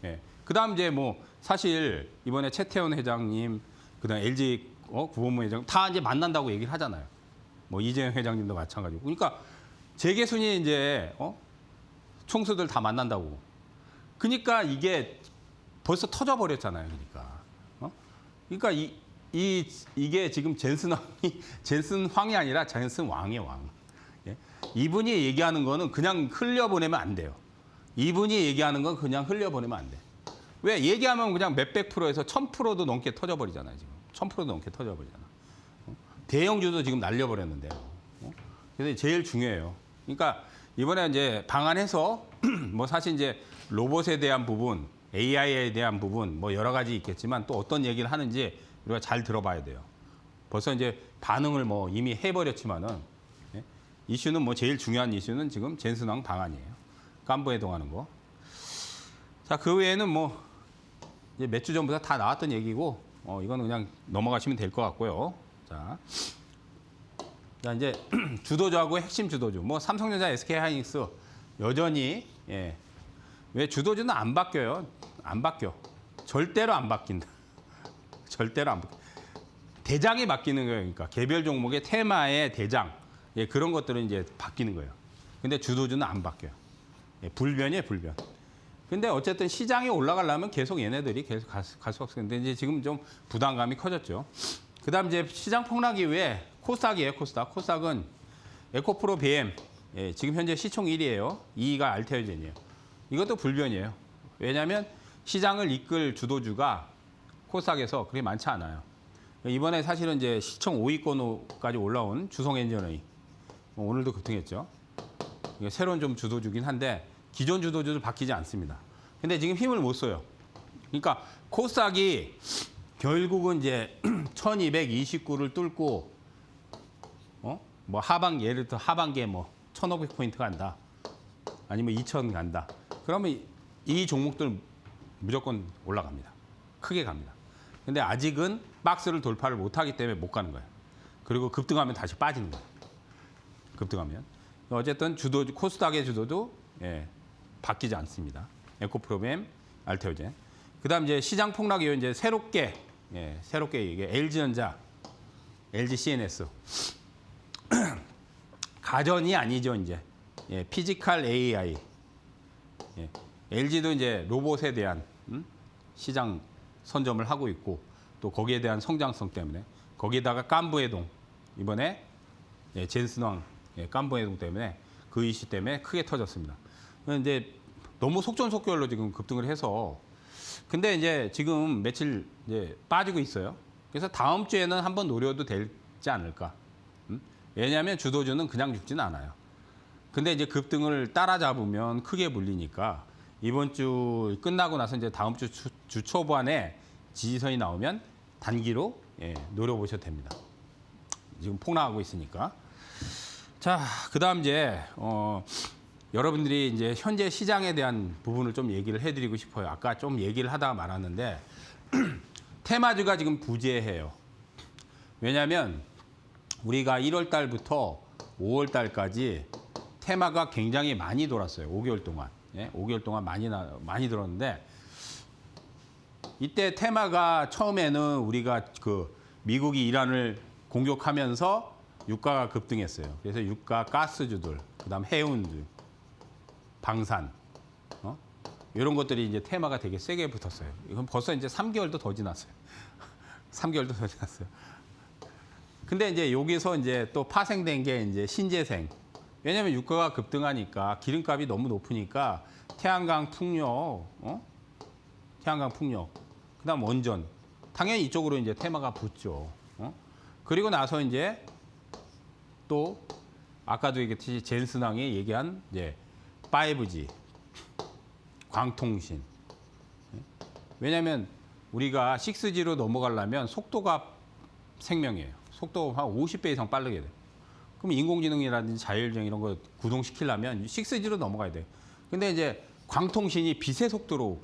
예. 그다음 이제 뭐 사실 이번에 최태원 회장님, 그다음 LG 구본무 회장 다 이제 만난다고 얘기를 하잖아요. 뭐 이재용 회장님도 마찬가지고. 그러니까 재계순이 이제 총수들 다 만난다고. 그러니까 이게 벌써 터져버렸잖아요. 그러니까. 그러니까 이게 지금 젠슨 황이 아니라 젠슨 왕이에요, 왕. 예? 이분이 얘기하는 거는 그냥 흘려보내면 안 돼요. 이분이 얘기하는 건 그냥 흘려보내면 안 돼. 왜? 얘기하면 그냥 몇백 프로에서 1000%도 넘게 터져버리잖아요, 지금. 1000%도 넘게 터져버리잖아. 대형주도 지금 날려버렸는데요. 그래서 제일 중요해요. 그러니까 이번에 이제 방안해서 뭐 사실 이제 로봇에 대한 부분, AI에 대한 부분 뭐 여러 가지 있겠지만 또 어떤 얘기를 하는지 우리가 잘 들어봐야 돼요. 벌써 이제 반응을 뭐 이미 해버렸지만은 예? 이슈는 뭐 제일 중요한 이슈는 지금 젠슨왕 방안이에요. 깐부 해동하는 거. 자, 그 외에는 뭐 이제 몇 주 전부터 다 나왔던 얘기고 이거는 그냥 넘어가시면 될 것 같고요. 자, 이제 주도주하고 핵심 주도주. 뭐 삼성전자, SK하이닉스 여전히 예. 왜 주도주는 안 바뀌어요? 안 바뀌어. 절대로 안 바뀐다. 절대로 안 바뀌어. 대장이 바뀌는 거예요. 그러니까 개별 종목의 테마의 대장. 예, 그런 것들은 이제 바뀌는 거예요. 근데 주도주는 안 바뀌어요. 예, 불변이에요, 불변. 근데 어쨌든 시장이 올라가려면 계속 얘네들이 계속 갈 수밖에 없는데 이제 지금 좀 부담감이 커졌죠. 그다음 이제 시장 폭락 이후에 코스닥이에요, 코스닥. 코스닥은 에코프로 BM. 예, 지금 현재 시총 1위예요. 2위가 알테오젠이에요. 이것도 불변이에요. 왜냐하면 시장을 이끌 주도주가 코스닥에서 그렇게 많지 않아요. 이번에 사실은 이제 시총 5위권까지 올라온 주성엔지너이 오늘도 급등했죠. 이게 새로운 좀 주도주긴 한데 기존 주도주도 바뀌지 않습니다. 근데 지금 힘을 못 써요. 그러니까 코스닥이 결국은 이제 1229를 뚫고 뭐 예를 들어 하반기에 뭐 1500포인트 간다. 아니면 2000 간다. 그러면 이 종목들 무조건 올라갑니다. 크게 갑니다. 근데 아직은 박스를 돌파를 못하기 때문에 못 가는 거예요. 그리고 급등하면 다시 빠지는 거예요. 급등하면. 어쨌든 코스닥의 주도도 예, 바뀌지 않습니다. 에코프로비엠, 알테오젠. 그다음 이제 시장 폭락 이후 이제 새롭게 이게 LG전자, LG CNS. 가전이 아니죠, 이제. 예, 피지컬 AI. 예, LG도 이제 로봇에 대한 시장 선점을 하고 있고 또 거기에 대한 성장성 때문에 거기에다가 깐부해동 이번에 예, 젠슨왕 깐부해동 때문에 그 이슈 때문에 크게 터졌습니다. 근데 너무 속전속결로 지금 급등을 해서 근데 이제 지금 며칠 이제 빠지고 있어요. 그래서 다음 주에는 한번 노려도 되지 않을까. 왜냐하면 주도주는 그냥 죽지는 않아요. 근데 이제 급등을 따라잡으면 크게 물리니까 이번 주 끝나고 나서 이제 다음 주 초반에 지지선이 나오면 단기로 예, 노려보셔도 됩니다. 지금 폭락하고 있으니까. 자, 그다음 이제 여러분들이 이제 현재 시장에 대한 부분을 좀 얘기를 해드리고 싶어요. 아까 좀 얘기를 하다가 말았는데 테마주가 지금 부재해요. 왜냐하면 우리가 1월 달부터 5월 달까지 테마가 굉장히 많이 돌았어요. 5개월 동안. 예? 5개월 동안 많이 돌았는데 이때 테마가 처음에는 우리가 그 미국이 이란을 공격하면서 유가가 급등했어요. 그래서 유가 가스주들, 그다음 해운들, 방산, 이런 것들이 이제 테마가 되게 세게 붙었어요. 이건 벌써 이제 3개월도 더 지났어요. 3개월도 더 지났어요. 근데 이제 여기서 이제 또 파생된 게 이제 신재생. 왜냐하면 유가가 급등하니까 기름값이 너무 높으니까 태양광 풍력, 태양광 풍력, 그다음 원전. 당연히 이쪽으로 이제 테마가 붙죠. 그리고 나서 이제 또 아까도 얘기했듯이 젠슨왕이 얘기한 이제 5G, 광통신. 왜냐하면 우리가 6G로 넘어가려면 속도가 생명이에요. 속도가 한 50배 이상 빠르게 돼요. 그럼 인공지능이라든지 자율주행 이런 거 구동시키려면 6G로 넘어가야 돼요. 근데 이제 광통신이 빛의 속도로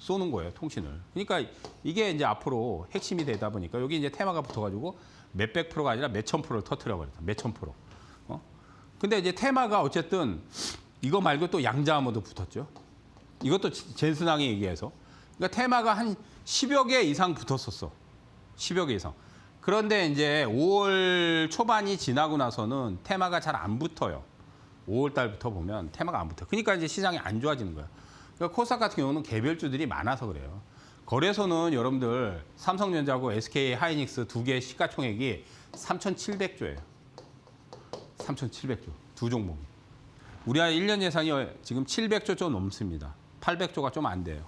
쏘는 거예요, 통신을. 그러니까 이게 이제 앞으로 핵심이 되다 보니까 여기 이제 테마가 붙어가지고 몇백 프로가 아니라 몇천 프로를 터트려 버렸다. 몇천 프로. 근데 이제 테마가 어쨌든 이거 말고 또 양자암호도 붙었죠. 이것도 젠슨항에 의해서. 그러니까 테마가 한 10여 개 이상 붙었었어. 10여 개 이상. 그런데 이제 5월 초반이 지나고 나서는 테마가 잘 안 붙어요. 5월 달부터 보면 테마가 안 붙어요. 그러니까 이제 시장이 안 좋아지는 거예요. 그러니까 코스닥 같은 경우는 개별주들이 많아서 그래요. 거래소는 여러분들 삼성전자하고 SK 하이닉스 두 개 시가총액이 3,700조예요. 3,700조. 두 종목이. 우리나라 1년 예상이 지금 700조 좀 넘습니다. 800조가 좀 안 돼요.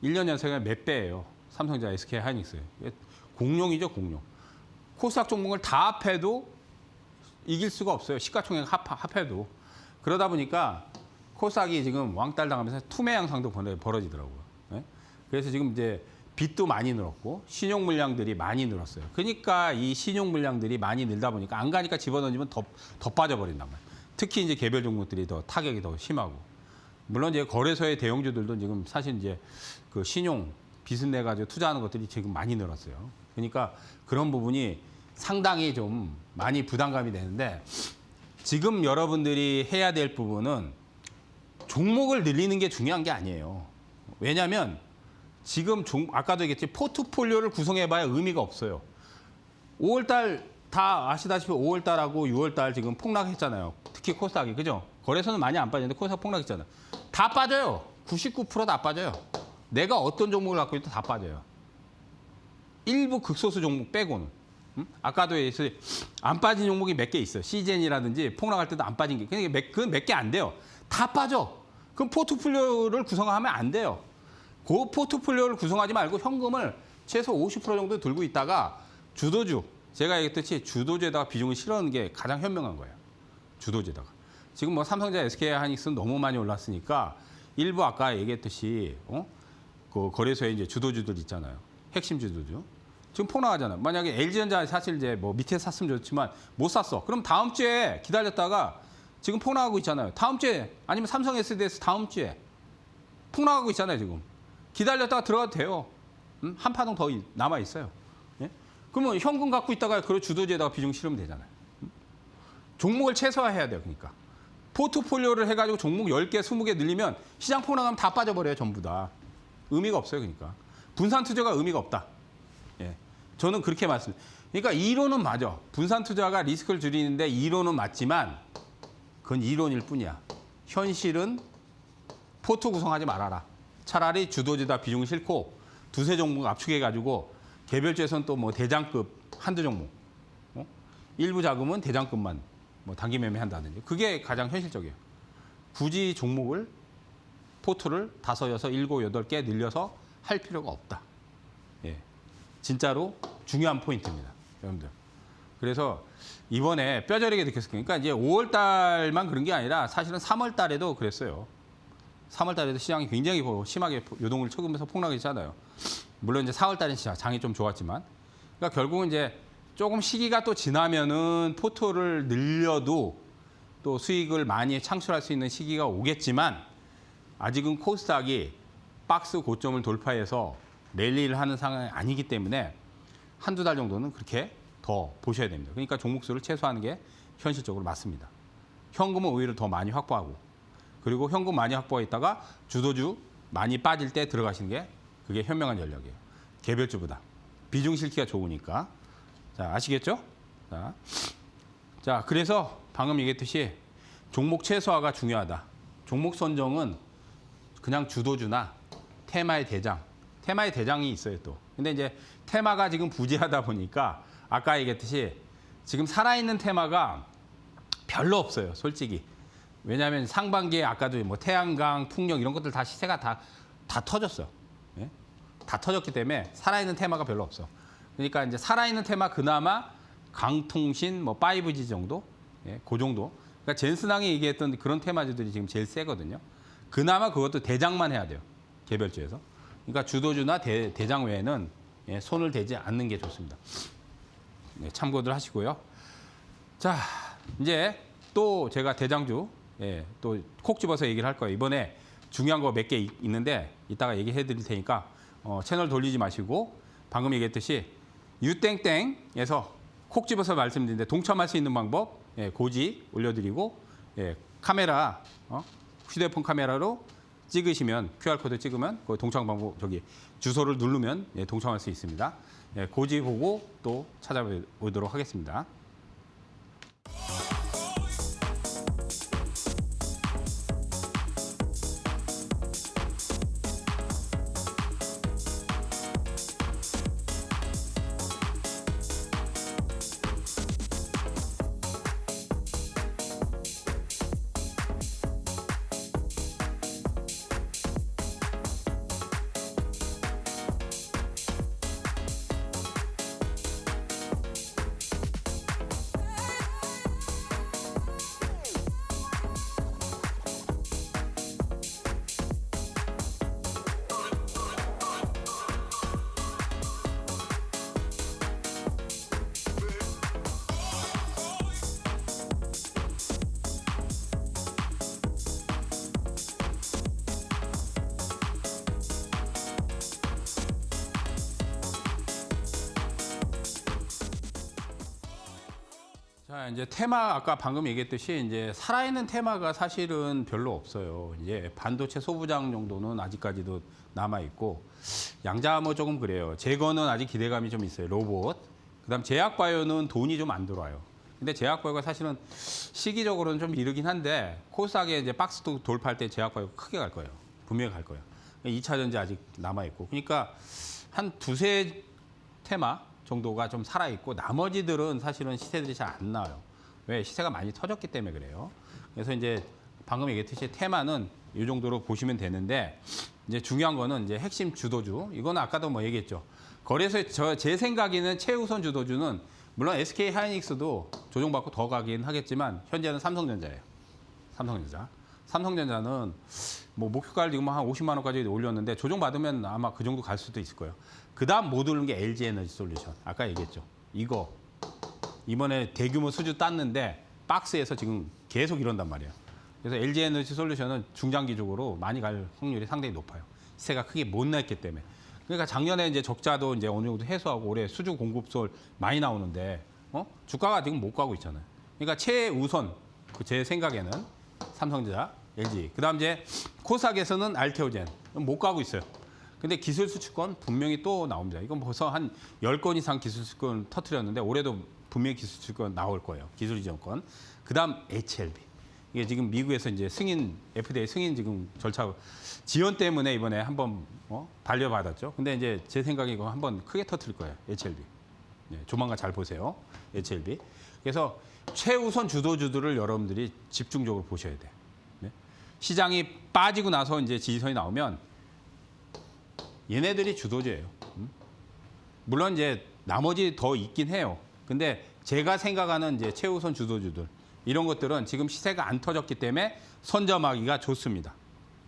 1년 예상이 몇 배예요. 삼성전자, SK 하이닉스. 공룡이죠, 공룡. 코스닥 종목을 다 합해도 이길 수가 없어요. 시가총액 합해도. 그러다 보니까 코스닥이 지금 왕따를 당하면서 투매 양상도 벌어지더라고요. 네? 그래서 지금 이제 빚도 많이 늘었고 신용 물량들이 많이 늘었어요. 그러니까 이 신용 물량들이 많이 늘다 보니까 안 가니까 집어던지면 더 빠져버린단 말이에요. 특히 이제 개별 종목들이 더 타격이 더 심하고. 물론 이제 거래소의 대형주들도 지금 사실 이제 그 신용 빚을 내 가지고 투자하는 것들이 지금 많이 늘었어요. 그러니까 그런 부분이 상당히 좀 많이 부담감이 되는데 지금 여러분들이 해야 될 부분은 종목을 늘리는 게 중요한 게 아니에요. 왜냐하면 지금 아까도 얘기했지 포트폴리오를 구성해봐야 의미가 없어요. 5월달 다 아시다시피 5월달하고 6월달 지금 폭락했잖아요. 특히 코스닥이 그죠? 거래소는 많이 안 빠졌는데 코스닥 폭락했잖아요. 다 빠져요. 99%다 빠져요. 내가 어떤 종목을 갖고 있도 다 빠져요. 일부 극소수 종목 빼고는. 아까도 안 빠진 종목이 몇 개 있어요. 시젠이라든지 폭락할 때도 안 빠진 게. 그러니까 그건 몇 개 안 돼요. 다 빠져. 그럼 포트폴리오를 구성하면 안 돼요. 그 포트폴리오를 구성하지 말고 현금을 최소 50% 정도 들고 있다가 주도주, 제가 얘기했듯이 주도주에다가 비중을 실어넣는 게 가장 현명한 거예요. 주도주에다가. 지금 뭐 삼성전자, SK 하이닉스는 너무 많이 올랐으니까 일부 아까 얘기했듯이 그 거래소에 이제 주도주들 있잖아요. 핵심 주도주. 지금 폭락하잖아요. 만약에 LG전자 사실 이제 뭐 밑에 샀으면 좋지만 못 샀어. 그럼 다음 주에 기다렸다가 지금 폭락하고 있잖아요. 다음 주에 아니면 삼성 SDS 다음 주에 폭락하고 있잖아요. 지금. 기다렸다가 들어가도 돼요. 한 파동 더 남아 있어요. 예? 그러면 현금 갖고 있다가 그 주도주에다가 비중 실으면 되잖아요. 종목을 최소화해야 돼요. 그러니까. 포트폴리오를 해가지고 종목 10개, 20개 늘리면 시장 폭락하면 다 빠져버려요. 전부 다. 의미가 없어요. 그러니까. 분산 투자가 의미가 없다. 예. 저는 그렇게 말씀드립니다. 그러니까 이론은 맞아. 분산 투자가 리스크를 줄이는데 이론은 맞지만 그건 이론일 뿐이야. 현실은 포트 구성하지 말아라. 차라리 주도주다 비중을 싣고 두세 종목 압축해가지고 개별주에서는 또 뭐 대장급 한두 종목. 일부 자금은 대장급만 뭐 단기 매매한다든지. 그게 가장 현실적이에요. 굳이 종목을 포트를 5, 6, 7, 8개 늘려서 할 필요가 없다. 예. 진짜로 중요한 포인트입니다. 여러분들. 그래서 이번에 뼈저리게 느꼈을 거예요. 그러니까 이제 5월 달만 그런 게 아니라 사실은 3월 달에도 그랬어요. 3월 달에도 시장이 굉장히 심하게 요동을 쳐으면서 폭락했잖아요. 물론 이제 4월 달은 장이 좀 좋았지만. 그러니까 결국은 이제 조금 시기가 또 지나면은 포트를 늘려도 또 수익을 많이 창출할 수 있는 시기가 오겠지만 아직은 코스닥이 박스 고점을 돌파해서 랠리를 하는 상황이 아니기 때문에 한두 달 정도는 그렇게 더 보셔야 됩니다. 그러니까 종목 수를 최소화하는 게 현실적으로 맞습니다. 현금은 오히려 더 많이 확보하고 그리고 현금 많이 확보했다가 주도주 많이 빠질 때 들어가시는 게 그게 현명한 전략이에요. 개별주보다. 비중 실기가 좋으니까. 자, 아시겠죠? 자, 그래서 방금 얘기했듯이 종목 최소화가 중요하다. 종목 선정은 그냥 주도주나 테마의 대장. 테마의 대장이 있어요, 또. 근데 이제 테마가 지금 부재하다 보니까 아까 얘기했듯이 지금 살아있는 테마가 별로 없어요, 솔직히. 왜냐하면 상반기에 아까도 뭐 태양광, 풍력 이런 것들 다 시세가 다 터졌어요. 예? 다 터졌기 때문에 살아있는 테마가 별로 없어. 그러니까 이제 살아있는 테마 그나마 강통신, 뭐 5G 정도, 예, 그 정도. 그러니까 젠슨항이 얘기했던 그런 테마주들이 지금 제일 세거든요. 그나마 그것도 대장만 해야 돼요, 개별주에서. 그러니까 주도주나 대장 외에는 예, 손을 대지 않는 게 좋습니다. 네, 참고들 하시고요. 자, 이제 또 제가 대장주 또 콕 집어서 얘기를 할 거예요. 이번에 중요한 거 몇 개 있는데 이따가 얘기해 드릴 테니까 채널 돌리지 마시고 방금 얘기했듯이 유땡땡에서 콕 집어서 말씀드리는데 동참할 수 있는 방법 고지 올려드리고 카메라 휴대폰 카메라로 찍으시면 QR코드 찍으면 그 동참 방법 주소를 누르면 동참할 수 있습니다. 고지 보고 또 찾아보도록 하겠습니다. 자, 이제 테마 아까 방금 얘기했듯이 이제 살아있는 테마가 사실은 별로 없어요. 이제 반도체 소부장 정도는 아직까지도 남아 있고 양자암호 조금 그래요. 제거는 아직 기대감이 좀 있어요. 로봇. 그다음 제약바이오는 돈이 좀 안 들어와요. 근데 제약바이오가 사실은 시기적으로는 좀 이르긴 한데 코스닥에 이제 박스도 돌파할 때 제약바이오가 크게 갈 거예요. 분명히 갈 거예요. 2차 전지 아직 남아 있고. 그러니까 한 두세 테마 정도가 좀 살아있고 나머지들은 사실은 시세들이 잘 안 나와요. 왜? 시세가 많이 터졌기 때문에 그래요. 그래서 이제 방금 얘기했듯이 테마는 이 정도로 보시면 되는데 이제 중요한 거는 이제 핵심 주도주. 이거는 아까도 뭐 얘기했죠. 거래소에 제 생각에는 최우선 주도주는 물론 SK 하이닉스도 조정받고 더 가긴 하겠지만 현재는 삼성전자예요. 삼성전자. 삼성전자는 뭐 목표가를 지금 한 50만 원까지 올렸는데 조정받으면 아마 그 정도 갈 수도 있을 거예요. 그다음 못 오른 게 LG 에너지 솔루션. 아까 얘기했죠. 이거 이번에 대규모 수주 땄는데 박스에서 지금 계속 이런단 말이에요. 그래서 LG 에너지 솔루션은 중장기적으로 많이 갈 확률이 상당히 높아요. 시세가 크게 못 났기 때문에. 그러니까 작년에 이제 적자도 이제 어느 정도 해소하고 올해 수주 공급설 많이 나오는데 주가가 지금 못 가고 있잖아요. 그러니까 최우선 제 생각에는 삼성전자, LG. 그다음 이제 코스닥에서는 알테오젠 못 가고 있어요. 근데 기술 수출권 분명히 또 나옵니다. 이건 벌써 한 10건 이상 기술 수출권 터뜨렸는데 올해도 분명히 기술 수출권 나올 거예요. 기술 이전권. 그다음 HLB. 이게 지금 미국에서 이제 승인 FDA 승인 지금 절차 지연 때문에 이번에 한번 반려받았죠. 근데 이제 제 생각에 이거 한번 크게 터뜨릴 거예요. HLB. 네, 조만간 잘 보세요. HLB. 그래서 최우선 주도주들을 여러분들이 집중적으로 보셔야 돼요. 네? 시장이 빠지고 나서 이제 지지선이 나오면 얘네들이 주도주예요. 물론 이제 나머지 더 있긴 해요. 근데 제가 생각하는 이제 최우선 주도주들 이런 것들은 지금 시세가 안 터졌기 때문에 선점하기가 좋습니다.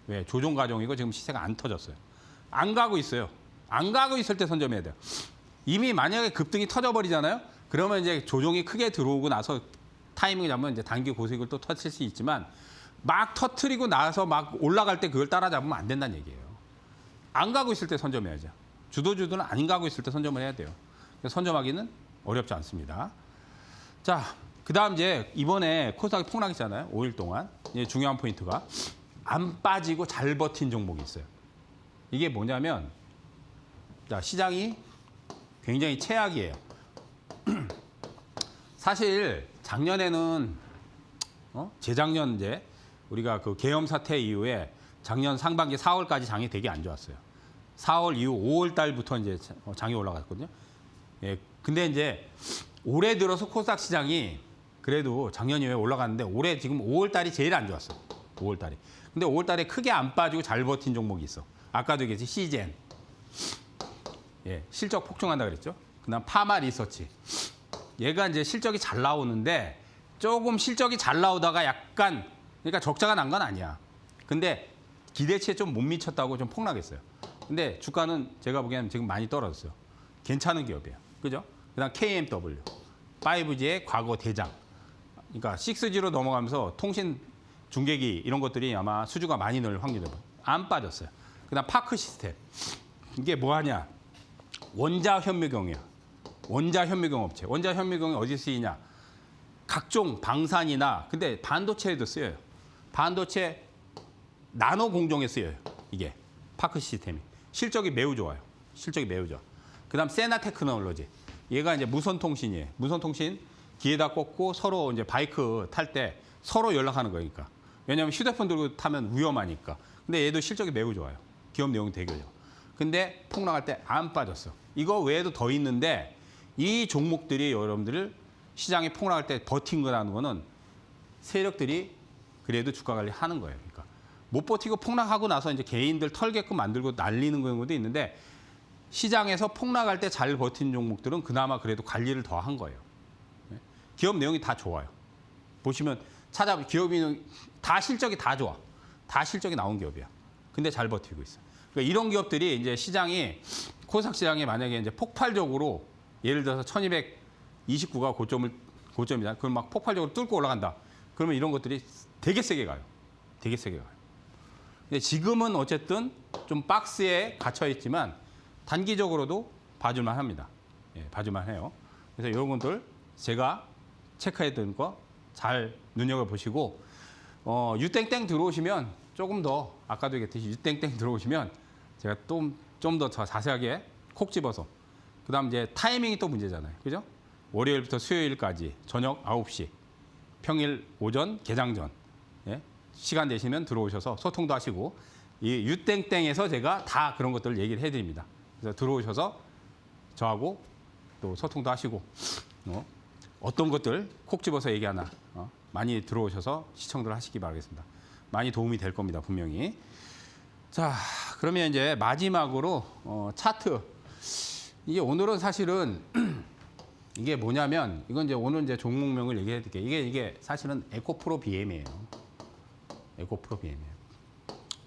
왜? 조정 과정이고 지금 시세가 안 터졌어요. 안 가고 있어요. 안 가고 있을 때 선점해야 돼요. 이미 만약에 급등이 터져버리잖아요. 그러면 이제 조정이 크게 들어오고 나서 타이밍을 잡으면 이제 단기 고수익을 또 터칠 수 있지만 막 터트리고 나서 막 올라갈 때 그걸 따라잡으면 안 된다는 얘기예요. 안 가고 있을 때 선점해야죠. 주도주들은 안 가고 있을 때 선점을 해야 돼요. 선점하기는 어렵지 않습니다. 자, 그다음 이제 이번에 코스닥이 폭락했잖아요. 5일 동안. 이제 중요한 포인트가 안 빠지고 잘 버틴 종목이 있어요. 이게 뭐냐면 자, 시장이 굉장히 최악이에요. 사실 작년에는 재작년 이제 우리가 그 계엄 사태 이후에 작년 상반기 4월까지 장이 되게 안 좋았어요. 4월 이후 5월 달부터 이제 장이 올라갔거든요. 예, 근데 이제 올해 들어서 코스닥 시장이 그래도 작년 이후에 올라갔는데 올해 지금 5월 달이 제일 안 좋았어. 5월 달이. 근데 5월 달에 크게 안 빠지고 잘 버틴 종목이 있어. 아까도 얘기했지 시젠. 예, 실적 폭증한다 그랬죠. 그다음 파마 리서치. 얘가 이제 실적이 잘 나오는데 조금 실적이 잘 나오다가 약간 그러니까 적자가 난 건 아니야. 근데 기대치에 좀 못 미쳤다고 좀 폭락했어요. 근데 주가는 제가 보기에는 지금 많이 떨어졌어요. 괜찮은 기업이에요. 그죠? 그다음 KMW. 5G의 과거 대장. 그러니까 6G로 넘어가면서 통신 중계기 이런 것들이 아마 수주가 많이 늘 확률이 안 빠졌어요. 그다음 파크 시스템. 이게 뭐 하냐? 원자 현미경이야. 원자 현미경 업체. 원자 현미경이 어디 쓰이냐? 각종 방산이나 근데 반도체에도 쓰여요. 반도체 나노 공정에 쓰여요. 이게 파크 시스템이. 실적이 매우 좋아요. 실적이 매우 좋아. 그다음 세나 테크놀로지. 얘가 이제 무선 통신이에요. 무선 통신 귀에다 꽂고 서로 이제 바이크 탈 때 서로 연락하는 거니까. 왜냐하면 휴대폰 들고 타면 위험하니까. 근데 얘도 실적이 매우 좋아요. 기업 내용이 되게 좋아. 근데 폭락할 때 안 빠졌어. 이거 외에도 더 있는데 이 종목들이 여러분들 시장이 폭락할 때 버틴 거라는 거는 세력들이 그래도 주가 관리 하는 거예요. 그러니까 못 버티고 폭락하고 나서 이제 개인들 털게끔 만들고 날리는 경우도 있는데 시장에서 폭락할 때 잘 버틴 종목들은 그나마 그래도 관리를 더 한 거예요. 기업 내용이 다 좋아요. 보시면 기업이 다 실적이 다 좋아. 다 실적이 나온 기업이야. 근데 잘 버티고 있어. 그러니까 이런 기업들이 이제 시장이 코스닥 시장이 만약에 이제 폭발적으로 예를 들어서 1229가 고점이다. 그럼 막 폭발적으로 뚫고 올라간다. 그러면 이런 것들이 되게 세게 가요. 되게 세게 가요. 근데 지금은 어쨌든 좀 박스에 갇혀 있지만 단기적으로도 봐줄만 합니다. 예, 봐줄만 해요. 그래서 이런 것들 제가 체크해 둔 거 잘 눈여겨보시고 유땡땡 들어오시면 조금 더 아까도 얘기했듯이 유땡땡 들어오시면 제가 좀 더 자세하게 콕 집어서 그다음 이제 타이밍이 또 문제잖아요. 그죠? 월요일부터 수요일까지 저녁 9시 평일 오전 개장 전 예? 시간 되시면 들어오셔서 소통도 하시고 이 유땡땡에서 제가 다 그런 것들을 얘기를 해드립니다. 그래서 들어오셔서 저하고 또 소통도 하시고 어떤 것들 콕 집어서 얘기하나 많이 들어오셔서 시청들 하시기 바라겠습니다. 많이 도움이 될 겁니다. 분명히. 자, 그러면 이제 마지막으로 차트. 이게 오늘은 사실은 이게 뭐냐면 이건 이제 오늘 이제 종목명을 얘기해 드릴게요. 이게 사실은 에코프로 BM이에요. 에코프로 BM이에요.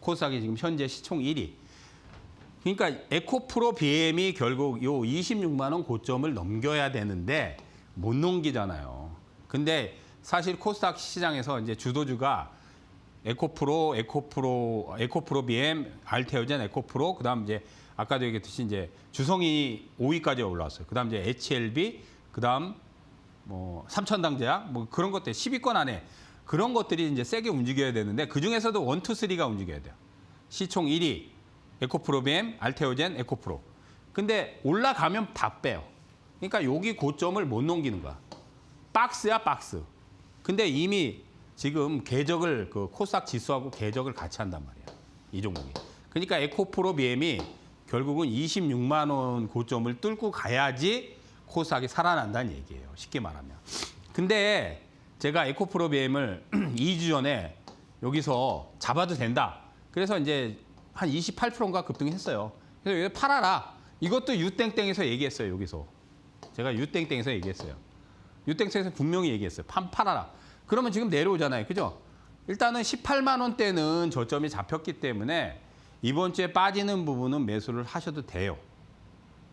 코스닥이 지금 현재 시총 1위. 그러니까 에코프로 BM이 결국 요 26만 원 고점을 넘겨야 되는데 못 넘기잖아요. 근데 사실 코스닥 시장에서 이제 주도주가 에코프로 BM, 알테오젠, 에코프로, 그다음 이제 아까도 얘기했듯이 이제 주성이 5위까지 올라왔어요. 그다음 이제 HLB, 그다음 뭐 삼천당제약 뭐 그런 것들 10위권 안에 그런 것들이 이제 세게 움직여야 되는데 그 중에서도 1, 2, 3가 움직여야 돼요. 시총 1위 에코프로 BM, 알테오젠, 에코프로. 근데 올라가면 다 빼요. 그러니까 여기 고점을 못 넘기는 거야. 박스야 박스. 근데 이미 지금 궤적을 그 코스닥 지수하고 궤적을 같이 한단 말이야. 이 종목이. 그러니까 에코프로 BM이 결국은 26만 원 고점을 뚫고 가야지 코스닥이 살아난다는 얘기예요. 쉽게 말하면. 근데 제가 에코프로 BM을 2주 전에 여기서 잡아도 된다. 그래서 이제 한 28%인가 급등했어요. 그래서 여기 팔아라. 이것도 유땡땡에서 얘기했어요. 여기서. 제가 유땡땡에서 얘기했어요. 유땡땡에서 분명히 얘기했어요. 팔아라. 그러면 지금 내려오잖아요. 그죠? 일단은 18만 원대는 저점이 잡혔기 때문에 이번 주에 빠지는 부분은 매수를 하셔도 돼요.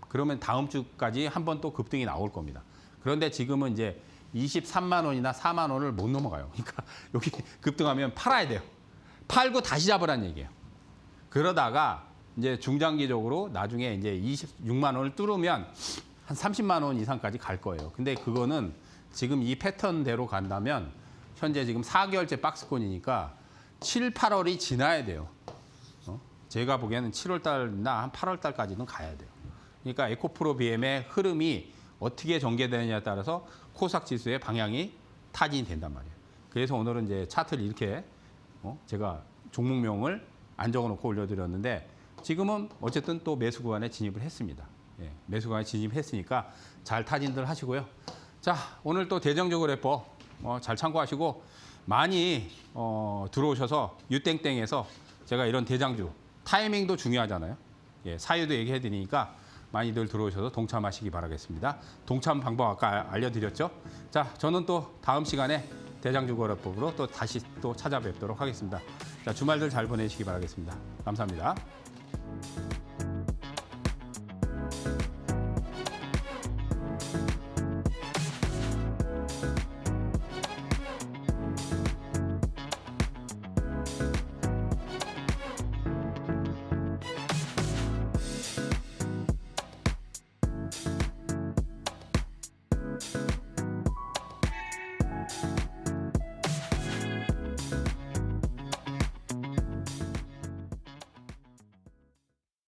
그러면 다음 주까지 한 번 또 급등이 나올 겁니다. 그런데 지금은 이제 23만 원이나 4만 원을 못 넘어가요. 그러니까 여기 급등하면 팔아야 돼요. 팔고 다시 잡으라는 얘기예요. 그러다가 이제 중장기적으로 나중에 이제 26만 원을 뚫으면 한 30만 원 이상까지 갈 거예요. 근데 그거는 지금 이 패턴대로 간다면 현재 지금 4개월째 박스권이니까 7, 8월이 지나야 돼요. 제가 보기에는 7월 달이나 한 8월 달까지는 가야 돼요. 그러니까 에코프로 BM의 흐름이 어떻게 전개되느냐에 따라서 코스닥 지수의 방향이 타진이 된단 말이에요. 그래서 오늘은 이제 차트를 이렇게 제가 종목명을 안 적어놓고 올려드렸는데 지금은 어쨌든 또 매수 구간에 진입을 했습니다. 예, 매수 구간에 진입했으니까 잘 타진들 하시고요. 자, 오늘 또 대정적으로 해법 잘 참고하시고 많이 들어오셔서 유땡땡에서 제가 이런 대장주 타이밍도 중요하잖아요. 예, 사유도 얘기해 드리니까 많이들 들어오셔서 동참하시기 바라겠습니다. 동참 방법 아까 알려드렸죠. 자, 저는 또 다음 시간에 대장주 거래법으로 또 다시 또 찾아뵙도록 하겠습니다. 자, 주말들 잘 보내시기 바라겠습니다. 감사합니다.